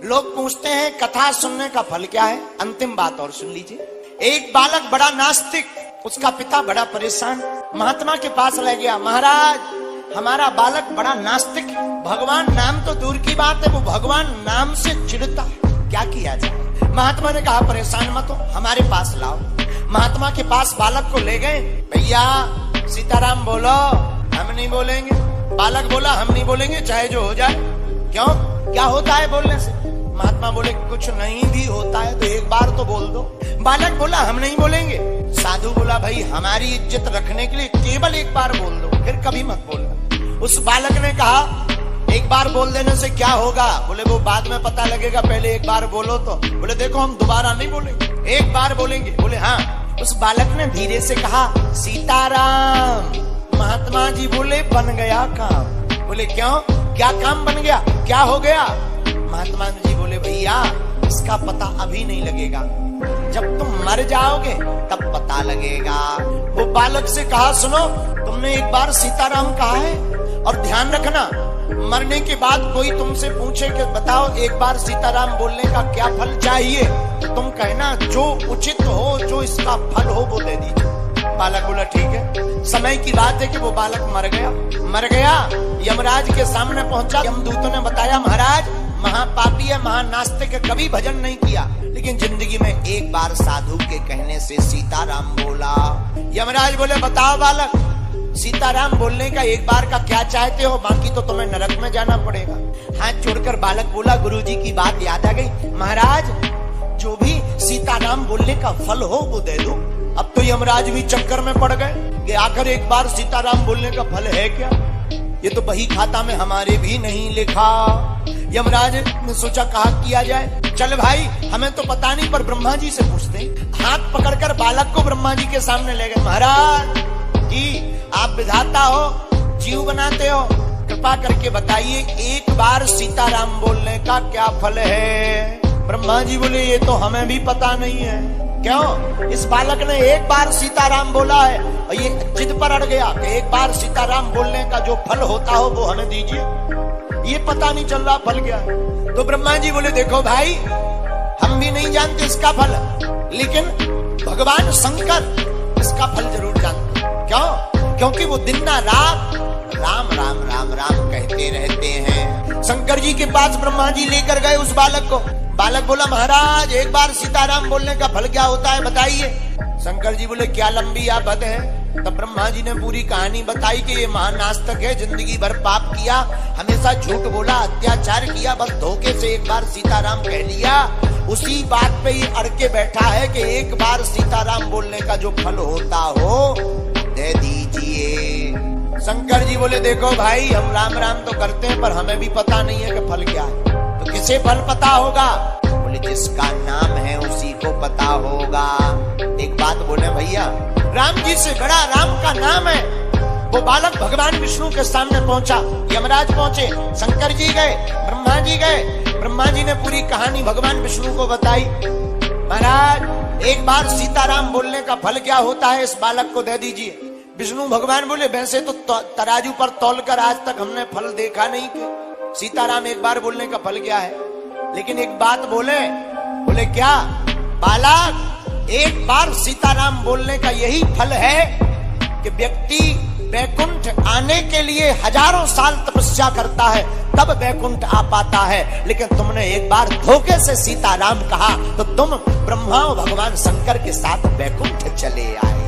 लोग पूछते हैं कथा सुनने का फल क्या है। अंतिम बात और सुन लीजिए। एक बालक बड़ा नास्तिक, उसका पिता बड़ा परेशान, महात्मा के पास ले गया। महाराज, हमारा बालक बड़ा नास्तिक, भगवान नाम तो दूर की बात है, वो भगवान नाम से चिढ़ता है, क्या किया जाए। महात्मा ने कहा परेशान मत हो, हमारे पास लाओ। महात्मा के पास बालक को ले गए। भैया सीताराम बोलो। हम नहीं बोलेंगे। बालक बोला हम नहीं बोलेंगे, चाहे जो हो जाए। क्यों, क्या होता है बोलने से? महात्मा बोले कुछ नहीं भी होता है तो एक बार तो बोल दो। बालक बोला हम नहीं बोलेंगे। साधु बोला भाई हमारी इज्जत रखने के लिए केवल एक बार बोल दो, फिर कभी मत बोलना। उस बालक ने कहा एक बार बोल देने से क्या होगा? बोले वो बाद में पता लगेगा, पहले एक बार बोलो तो। बोले देखो हम दोबारा नहीं बोलेंगे, एक बार बोलेंगे। बोले हाँ। उस बालक ने धीरे से कहा सीताराम। महात्मा जी बोले बन गया काम। बोले क्यों, क्या काम बन गया, क्या हो गया? महात्मा जी बोले भैया इसका पता अभी नहीं लगेगा, जब तुम मर जाओगे तब पता लगेगा। वो बालक से कहा सुनो, तुमने एक बार सीताराम कहा है और ध्यान रखना, मरने के बाद कोई तुमसे पूछे कि बताओ एक बार सीताराम बोलने का क्या फल चाहिए, तो तुम कहना जो उचित हो, जो इसका फल हो वो दे दीजिए। बालक बोला ठीक है। समय की बात है कि वो बालक मर गया। यमराज के सामने पहुंचा। यमदूतों ने बताया महाराज महापापी है, महानास्तिक है, कभी भजन नहीं किया, लेकिन जिंदगी में एक बार साधु के कहने से सीताराम बोला। यमराज बोले बताओ बालक, सीताराम बोलने का एक बार का क्या चाहते हो, बाकी तो तुम्हें नरक में जाना पड़ेगा। हाथ जोड़कर बालक बोला गुरुजी की बात याद आ गई, महाराज जो भी सीताराम बोलने का फल हो वो दे दो। अब तो यमराज भी चक्कर में पड़ गए कि आखिर एक बार सीताराम बोलने का फल है क्या, ये तो बही खाता में हमारे भी नहीं लिखा। यमराज ने सोचा कहा किया जाए। चल भाई हमें तो पता नहीं, पर ब्रह्मा जी से पूछते। हाथ पकड़कर बालक को ब्रह्मा जी के सामने ले गए। महाराज जी आप विधाता हो, जीव बनाते हो, कृपा करके बताइए एक बार सीताराम बोलने का क्या फल है? ब्रह्मा जी बोले ये तो हमें भी पता नहीं है। क्यों? इस बालक ने एक बार सीताराम बोला है और ये जिद पर अड़ गया कि एक बार सीताराम बोलने का जो फल होता हो वो हमें दीजिए, ये पता नहीं चल रहा फल क्या है। तो ब्रह्मा जी बोले देखो भाई हम भी नहीं जानते इसका फल, लेकिन भगवान शंकर इसका फल जरूर जानते। क्यों? क्योंकि वो दिन ना रात राम राम राम राम कहते रहते हैं। शंकर जी के पास ब्रह्मा जी लेकर गए उस बालक को। बालक बोला महाराज एक बार सीताराम बोलने का फल क्या होता है बताइए। शंकर जी बोले क्या लंबी आफत है। तब ब्रह्मा जी ने पूरी कहानी बताई कि ये महानास्तिक है, जिंदगी भर पाप किया, हमेशा झूठ बोला, अत्याचार किया, बस धोखे से एक बार सीताराम कह लिया, उसी बात पे ही अड़ के बैठा है कि एक बार सीताराम बोलने का जो फल होता हो दे दीजिए। शंकर जी बोले देखो भाई हम राम राम तो करते हैं पर हमें भी पता नहीं है कि फल क्या है। तो किसे फल पता होगा? बोले जिसका नाम है उसी को पता होगा। एक बात बोले भैया, राम जी से बड़ा राम का नाम है। वो बालक भगवान विष्णु के सामने पहुंचा। यमराज पहुंचे, शंकर जी गए, ब्रह्मा जी गए। ब्रह्मा जी ने पूरी कहानी भगवान विष्णु को बताई। महाराज एक बार सीताराम बोलने का फल क्या होता है इस बालक को दे दीजिए। विष्णु भगवान बोले वैसे तो तराजू पर तौलकर आज तक हमने फल देखा नहीं कि सीताराम एक बार बोलने का फल क्या है, लेकिन एक बात बोले क्या? बालक एक बार सीताराम बोलने का यही फल है कि व्यक्ति वैकुंठ आने के लिए हजारों साल तपस्या करता है तब वैकुंठ आ पाता है, लेकिन तुमने एक बार धोखे से सीताराम कहा तो तुम ब्रह्मा और भगवान शंकर के साथ वैकुंठ चले आए।